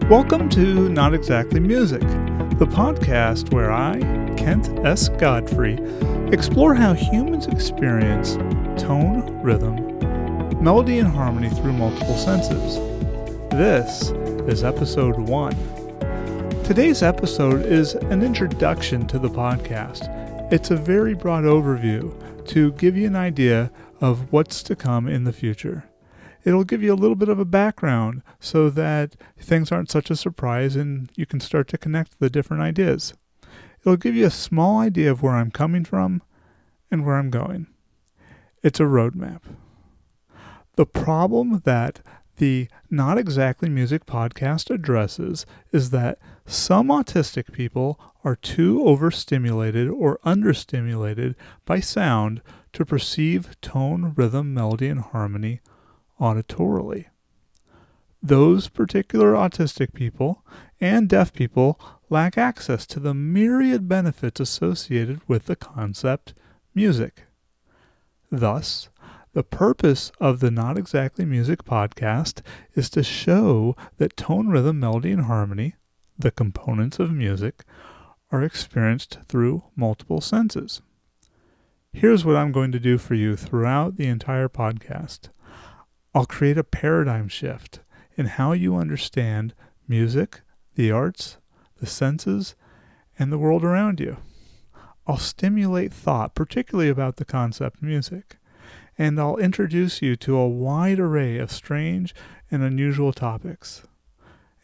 Welcome to Not Exactly Music, the podcast where I, Kent S. Godfrey, explore how humans experience tone, rhythm, melody, and harmony through multiple senses. This is episode 1. Today's episode is an introduction to the podcast. It's a very broad overview to give you an idea of what's to come in the future. It'll give you a little bit of a background so that things aren't such a surprise and you can start to connect the different ideas. It'll give you a small idea of where I'm coming from and where I'm going. It's a roadmap. The problem that the Not Exactly Music podcast addresses is that some autistic people are too overstimulated or understimulated by sound to perceive tone, rhythm, melody, and harmony auditorily. Those particular autistic people and deaf people lack access to the myriad benefits associated with the concept music. Thus, the purpose of the Not Exactly Music podcast is to show that tone, rhythm, melody, and harmony, the components of music, are experienced through multiple senses. Here's what I'm going to do for you throughout the entire podcast. I'll create a paradigm shift in how you understand music, the arts, the senses, and the world around you. I'll stimulate thought, particularly about the concept music, and I'll introduce you to a wide array of strange and unusual topics.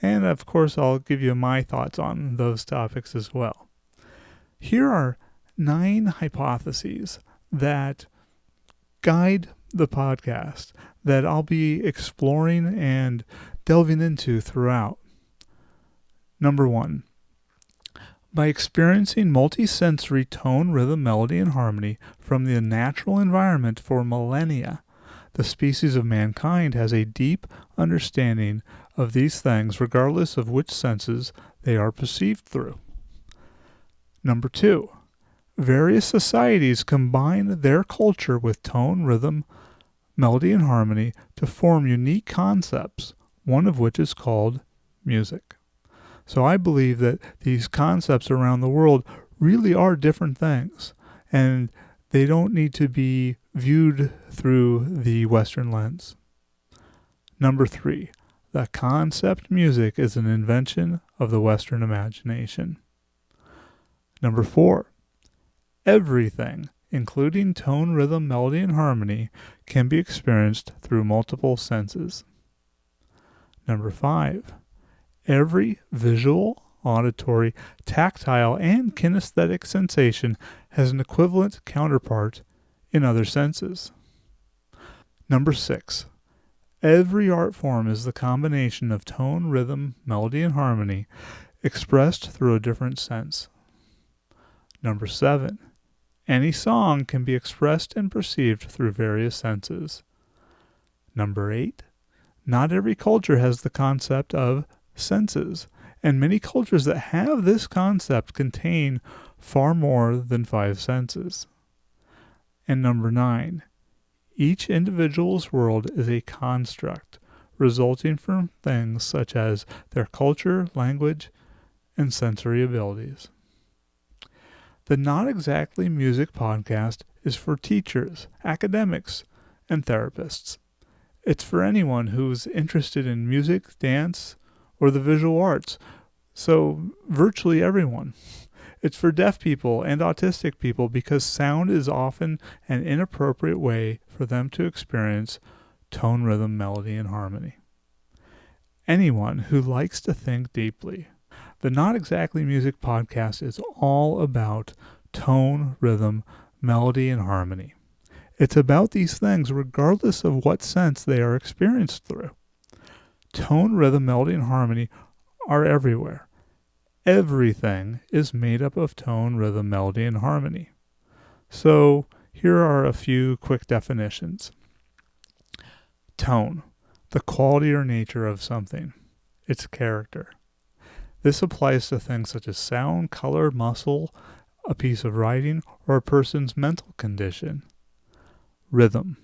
And of course, I'll give you my thoughts on those topics as well. Here are 9 hypotheses that guide the podcast that I'll be exploring and delving into throughout. Number 1. By experiencing multisensory tone, rhythm, melody, and harmony from the natural environment for millennia, the species of mankind has a deep understanding of these things regardless of which senses they are perceived through. Number 2. Various societies combine their culture with tone, rhythm, melody, and harmony to form unique concepts, one of which is called music. So I believe that these concepts around the world really are different things, and they don't need to be viewed through the Western lens. Number 3, the concept music is an invention of the Western imagination. Number 4, everything, including tone, rhythm, melody, and harmony, can be experienced through multiple senses. Number 5, every visual, auditory, tactile, and kinesthetic sensation has an equivalent counterpart in other senses. Number 6, every art form is the combination of tone, rhythm, melody, and harmony expressed through a different sense. Number 7, any song can be expressed and perceived through various senses. Number 8, not every culture has the concept of senses, and many cultures that have this concept contain far more than 5 senses. And number 9, each individual's world is a construct resulting from things such as their culture, language, and sensory abilities. The Not Exactly Music podcast is for teachers, academics, and therapists. It's for anyone who's interested in music, dance, or the visual arts, so virtually everyone. It's for deaf people and autistic people because sound is often an inappropriate way for them to experience tone, rhythm, melody, and harmony. Anyone who likes to think deeply. The Not Exactly Music podcast is all about tone, rhythm, melody, and harmony. It's about these things regardless of what sense they are experienced through. Tone, rhythm, melody, and harmony are everywhere. Everything is made up of tone, rhythm, melody, and harmony. So here are a few quick definitions. Tone, the quality or nature of something, its character. This applies to things such as sound, color, muscle, a piece of writing, or a person's mental condition. Rhythm,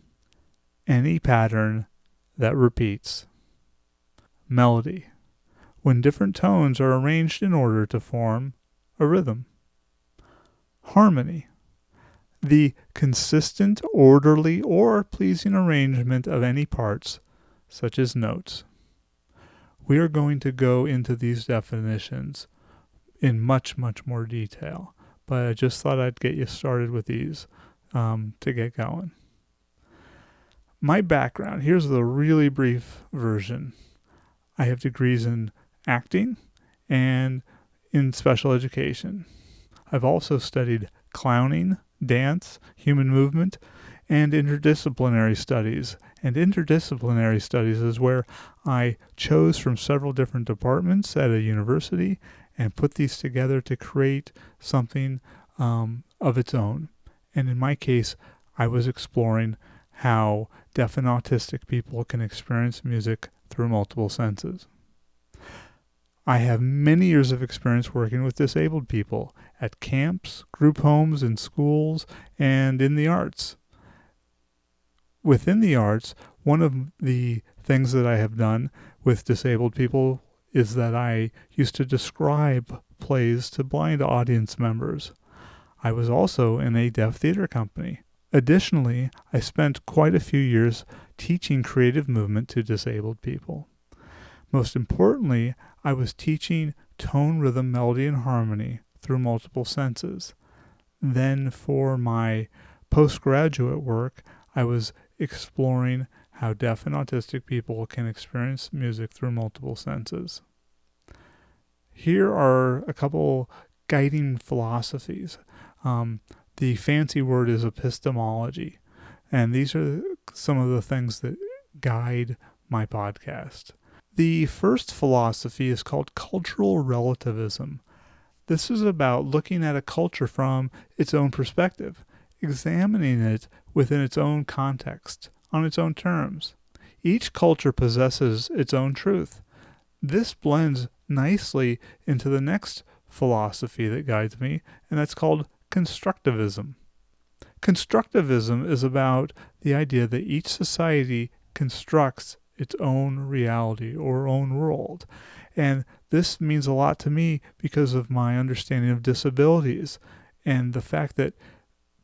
any pattern that repeats. Melody, when different tones are arranged in order to form a rhythm. Harmony, the consistent, orderly, or pleasing arrangement of any parts, such as notes. We are going to go into these definitions in much, much more detail, but I just thought I'd get you started with these to get going. My background, here's the really brief version. I have degrees in acting and in special education. I've also studied clowning, dance, human movement, and interdisciplinary studies. And interdisciplinary studies is where I chose from several different departments at a university and put these together to create something of its own. And in my case, I was exploring how deaf and autistic people can experience music through multiple senses. I have many years of experience working with disabled people at camps, group homes, in schools, and in the arts. Within the arts, one of the things that I have done with disabled people is that I used to describe plays to blind audience members. I was also in a deaf theater company. Additionally, I spent quite a few years teaching creative movement to disabled people. Most importantly, I was teaching tone, rhythm, melody, and harmony through multiple senses. Then for my postgraduate work, I was exploring how deaf and autistic people can experience music through multiple senses. Here are a couple guiding philosophies. The fancy word is epistemology, and these are some of the things that guide my podcast. The first philosophy is called cultural relativism. This is about looking at a culture from its own perspective, examining it within its own context, on its own terms. Each culture possesses its own truth. This blends nicely into the next philosophy that guides me, and that's called constructivism. Constructivism is about the idea that each society constructs its own reality or own world. And this means a lot to me because of my understanding of disabilities and the fact that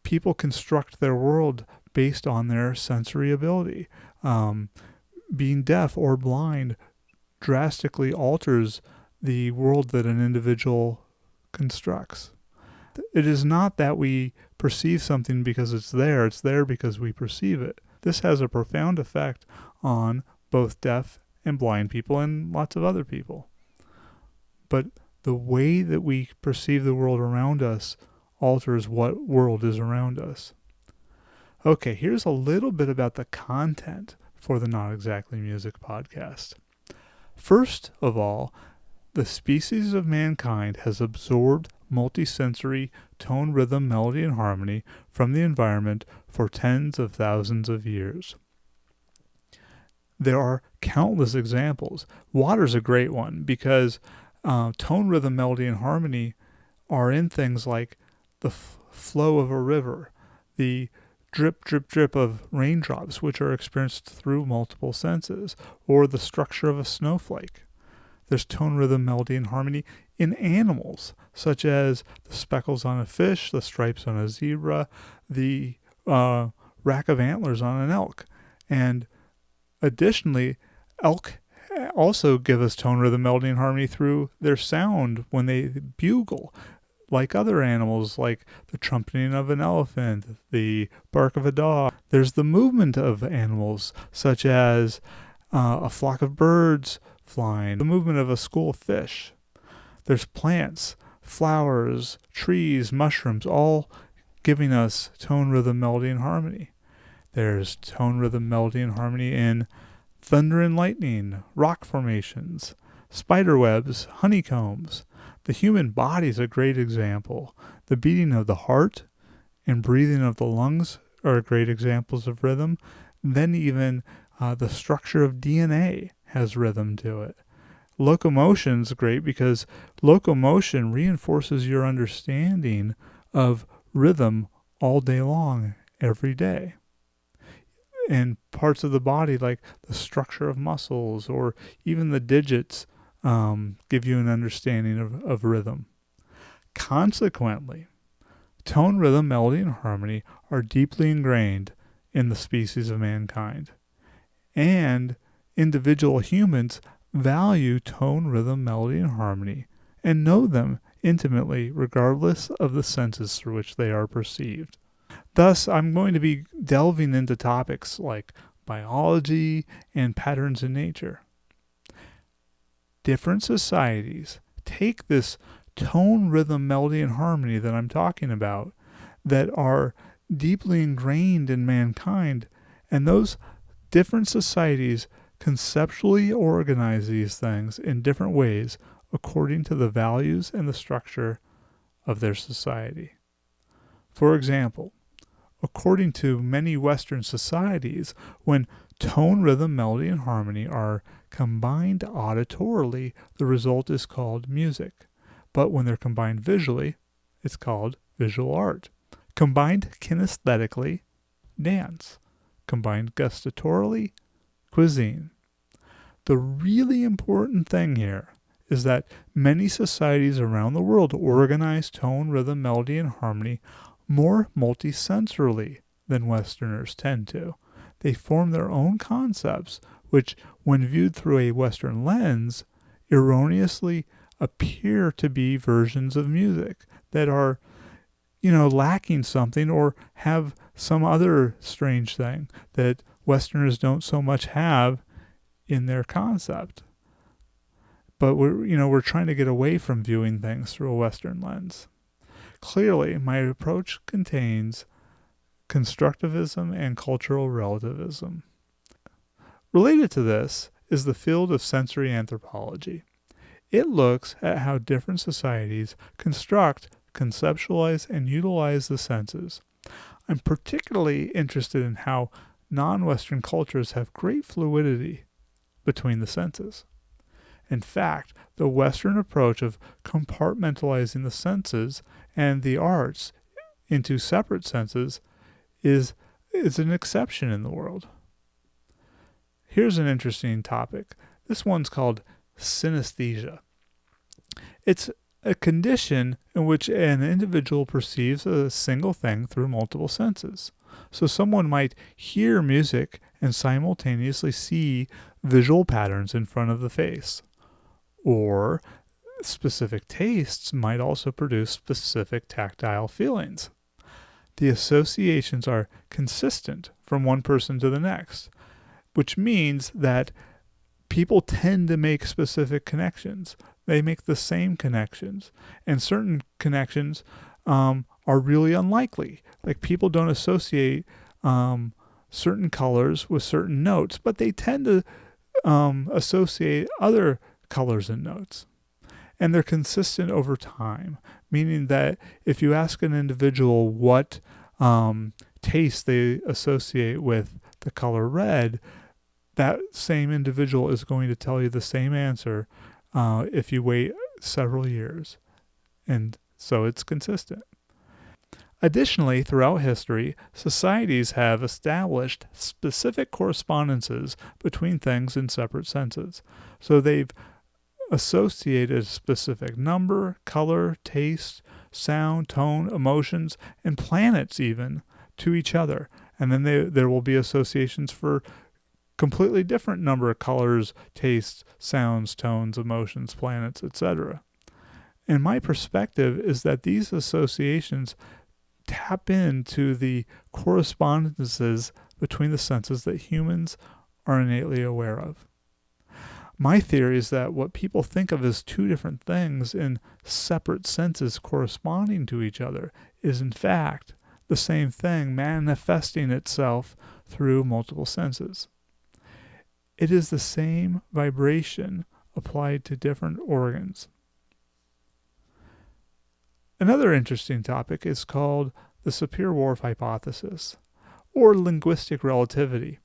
people construct their world based on their sensory ability. Being deaf or blind drastically alters the world that an individual constructs. It is not that we perceive something because it's there because we perceive it. This has a profound effect on both deaf and blind people and lots of other people. But the way that we perceive the world around us alters what world is around us. Okay, here's a little bit about the content for the Not Exactly Music podcast. First of all, the species of mankind has absorbed multisensory tone, rhythm, melody, and harmony from the environment for tens of thousands of years. There are countless examples. Water's a great one because tone, rhythm, melody, and harmony are in things like the flow of a river, the drip, drip, drip of raindrops, which are experienced through multiple senses, or the structure of a snowflake. There's tone, rhythm, melody, and harmony in animals, such as the speckles on a fish, the stripes on a zebra, the rack of antlers on an elk. And additionally, elk also give us tone, rhythm, melody, and harmony through their sound when they bugle, like other animals, like the trumpeting of an elephant, the bark of a dog. There's the movement of animals, such as a flock of birds flying, the movement of a school of fish. There's plants, flowers, trees, mushrooms, all giving us tone, rhythm, melody, and harmony. There's tone, rhythm, melody, and harmony in thunder and lightning, rock formations, spider webs, honeycombs. The human body is a great example. The beating of the heart and breathing of the lungs are great examples of rhythm. Then even the structure of DNA has rhythm to it. Locomotion's great because locomotion reinforces your understanding of rhythm all day long, every day. And parts of the body like the structure of muscles or even the digits give you an understanding of rhythm. Consequently, tone, rhythm, melody, and harmony are deeply ingrained in the species of mankind. And individual humans value tone, rhythm, melody, and harmony and know them intimately regardless of the senses through which they are perceived. Thus, I'm going to be delving into topics like biology and patterns in nature. Different societies take this tone, rhythm, melody, and harmony that I'm talking about that are deeply ingrained in mankind, and those different societies conceptually organize these things in different ways according to the values and the structure of their society. For example, according to many Western societies, when tone, rhythm, melody, and harmony are combined auditorily, the result is called music. But when they're combined visually, it's called visual art. Combined kinesthetically, dance. Combined gustatorially, cuisine. The really important thing here is that many societies around the world organize tone, rhythm, melody, and harmony more multisensorily than Westerners tend to. They form their own concepts, which, when viewed through a Western lens, erroneously appear to be versions of music that are, lacking something or have some other strange thing that Westerners don't so much have in their concept. But we're trying to get away from viewing things through a Western lens. Clearly, my approach contains constructivism and cultural relativism. Related to this is the field of sensory anthropology. It looks at how different societies construct, conceptualize, and utilize the senses. I'm particularly interested in how non-Western cultures have great fluidity between the senses. In fact, the Western approach of compartmentalizing the senses and the arts into separate senses is an exception in the world. Here's an interesting topic. This one's called synesthesia. It's a condition in which an individual perceives a single thing through multiple senses. So someone might hear music and simultaneously see visual patterns in front of the face. Or specific tastes might also produce specific tactile feelings. The associations are consistent from one person to the next, which means that people tend to make specific connections. They make the same connections, and certain connections are really unlikely. Like people don't associate certain colors with certain notes, but they tend to associate other colors and notes. And they're consistent over time, meaning that if you ask an individual what taste they associate with the color red, that same individual is going to tell you the same answer if you wait several years. And so it's consistent. Additionally, throughout history, societies have established specific correspondences between things in separate senses. So they've associated a specific number, color, taste, sound, tone, emotions, and planets even to each other. And then there will be associations for completely different number of colors, tastes, sounds, tones, emotions, planets, etc. And my perspective is that these associations tap into the correspondences between the senses that humans are innately aware of. My theory is that what people think of as two different things in separate senses corresponding to each other is in fact the same thing manifesting itself through multiple senses. It is the same vibration applied to different organs. Another interesting topic is called the Sapir-Whorf hypothesis, or linguistic relativity.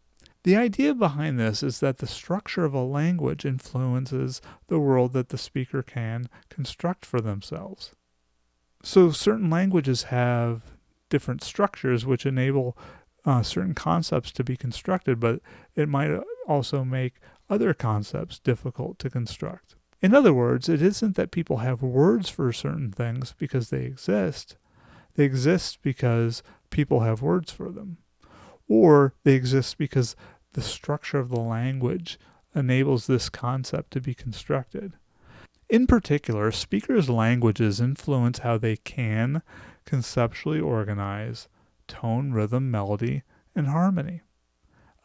The idea behind this is that the structure of a language influences the world that the speaker can construct for themselves. So certain languages have different structures which enable certain concepts to be constructed, but it might also make other concepts difficult to construct. In other words, it isn't that people have words for certain things because they exist. They exist because people have words for them. Or they exist because the structure of the language enables this concept to be constructed. In particular, speakers' languages influence how they can conceptually organize tone, rhythm, melody, and harmony.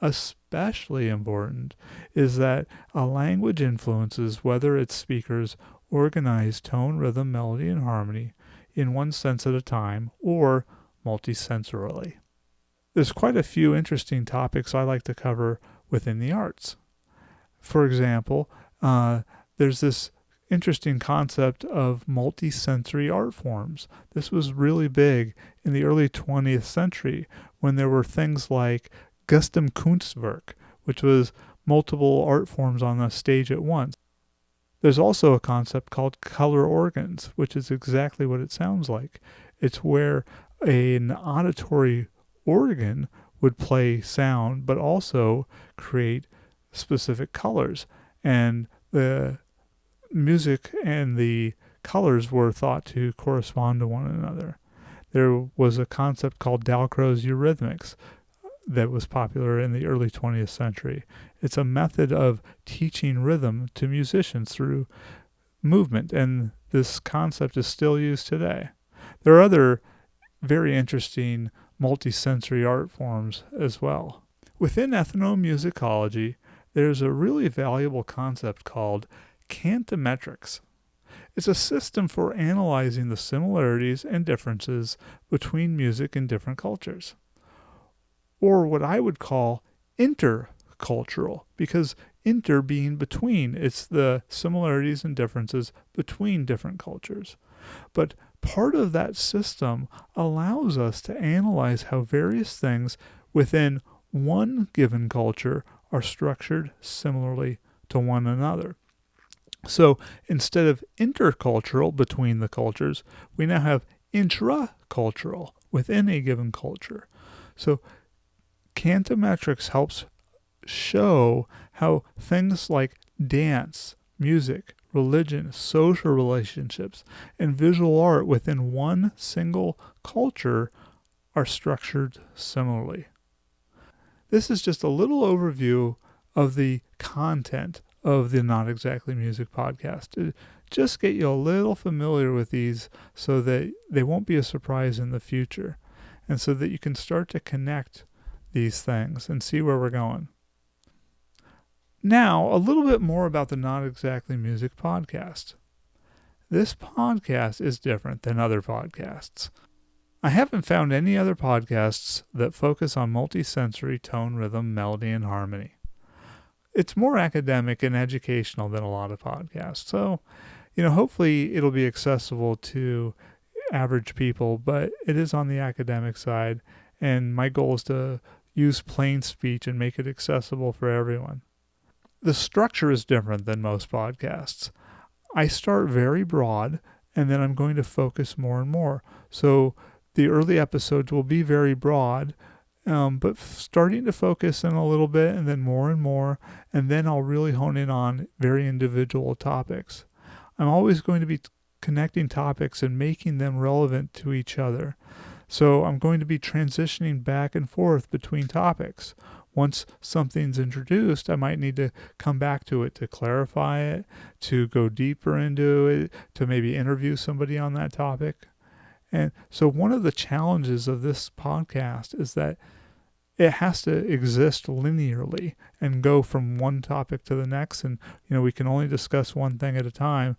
Especially important is that a language influences whether its speakers organize tone, rhythm, melody, and harmony in one sense at a time or multisensorily. There's quite a few interesting topics I like to cover within the arts. For example, there's this interesting concept of multisensory art forms. This was really big in the early 20th century when there were things like Kunstwerk, which was multiple art forms on a stage at once. There's also a concept called color organs, which is exactly what it sounds like. It's where an auditory organ would play sound, but also create specific colors. And the music and the colors were thought to correspond to one another. There was a concept called Dalcroze eurythmics that was popular in the early 20th century. It's a method of teaching rhythm to musicians through movement, and this concept is still used today. There are other very interesting multisensory art forms as well. Within ethnomusicology, there's a really valuable concept called cantometrics. It's a system for analyzing the similarities and differences between music in different cultures, or what I would call intercultural, because inter being between, it's the similarities and differences between different cultures. But part of that system allows us to analyze how various things within one given culture are structured similarly to one another. So instead of intercultural between the cultures, we now have intracultural within a given culture. So cantometrics helps show how things like dance, music, religion, social relationships, and visual art within one single culture are structured similarly. This is just a little overview of the content of the Not Exactly Music podcast. To just get you a little familiar with these so that they won't be a surprise in the future, and so that you can start to connect these things and see where we're going. Now, a little bit more about the Not Exactly Music podcast. This podcast is different than other podcasts. I haven't found any other podcasts that focus on multisensory tone, rhythm, melody, and harmony. It's more academic and educational than a lot of podcasts. So, hopefully it'll be accessible to average people, but it is on the academic side. And my goal is to use plain speech and make it accessible for everyone. The structure is different than most podcasts. I start very broad, and then I'm going to focus more and more. So the early episodes will be very broad, but starting to focus in a little bit, and then more and more, and then I'll really hone in on very individual topics. I'm always going to be connecting topics and making them relevant to each other. So I'm going to be transitioning back and forth between topics. Once something's introduced, I might need to come back to it to clarify it, to go deeper into it, to maybe interview somebody on that topic. And so one of the challenges of this podcast is that it has to exist linearly and go from one topic to the next. And, we can only discuss one thing at a time,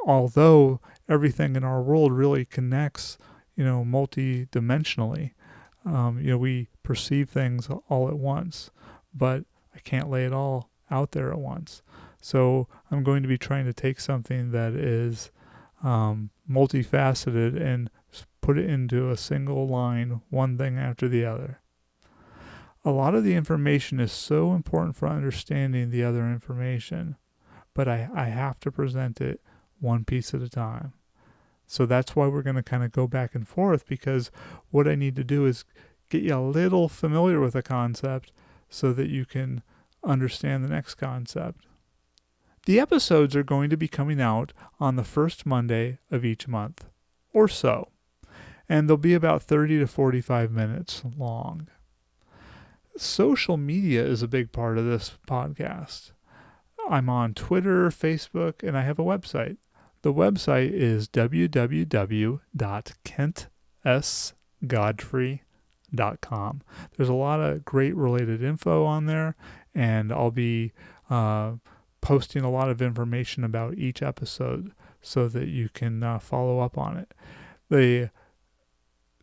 although everything in our world really connects, multi-dimensionally. We perceive things all at once, but I can't lay it all out there at once. So I'm going to be trying to take something that is multifaceted and put it into a single line, one thing after the other. A lot of the information is so important for understanding the other information, but I have to present it one piece at a time. So that's why we're going to kind of go back and forth, because what I need to do is get you a little familiar with a concept so that you can understand the next concept. The episodes are going to be coming out on the first Monday of each month, or so, and they'll be about 30 to 45 minutes long. Social media is a big part of this podcast. I'm on Twitter, Facebook, and I have a website. The website is www.kentsgodfrey.com. There's a lot of great related info on there, and I'll be posting a lot of information about each episode so that you can follow up on it. The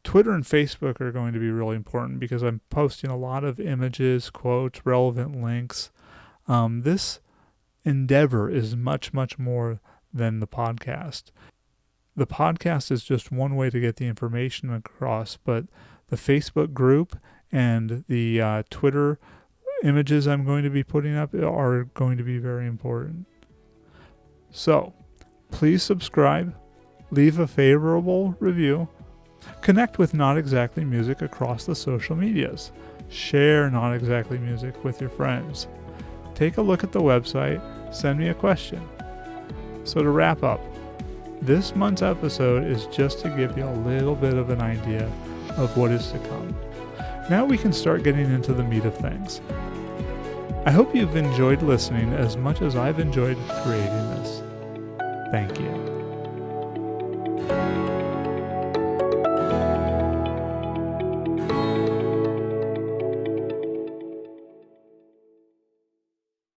Twitter and Facebook are going to be really important because I'm posting a lot of images, quotes, relevant links. This endeavor is much, much more than the podcast. The podcast is just one way to get the information across, but the Facebook group and the Twitter images I'm going to be putting up are going to be very important. So, please subscribe, leave a favorable review, connect with Not Exactly Music across the social medias, share Not Exactly Music with your friends, take a look at the website, send me a question. So to wrap up, this month's episode is just to give you a little bit of an idea of what is to come. Now we can start getting into the meat of things. I hope you've enjoyed listening as much as I've enjoyed creating this. Thank you.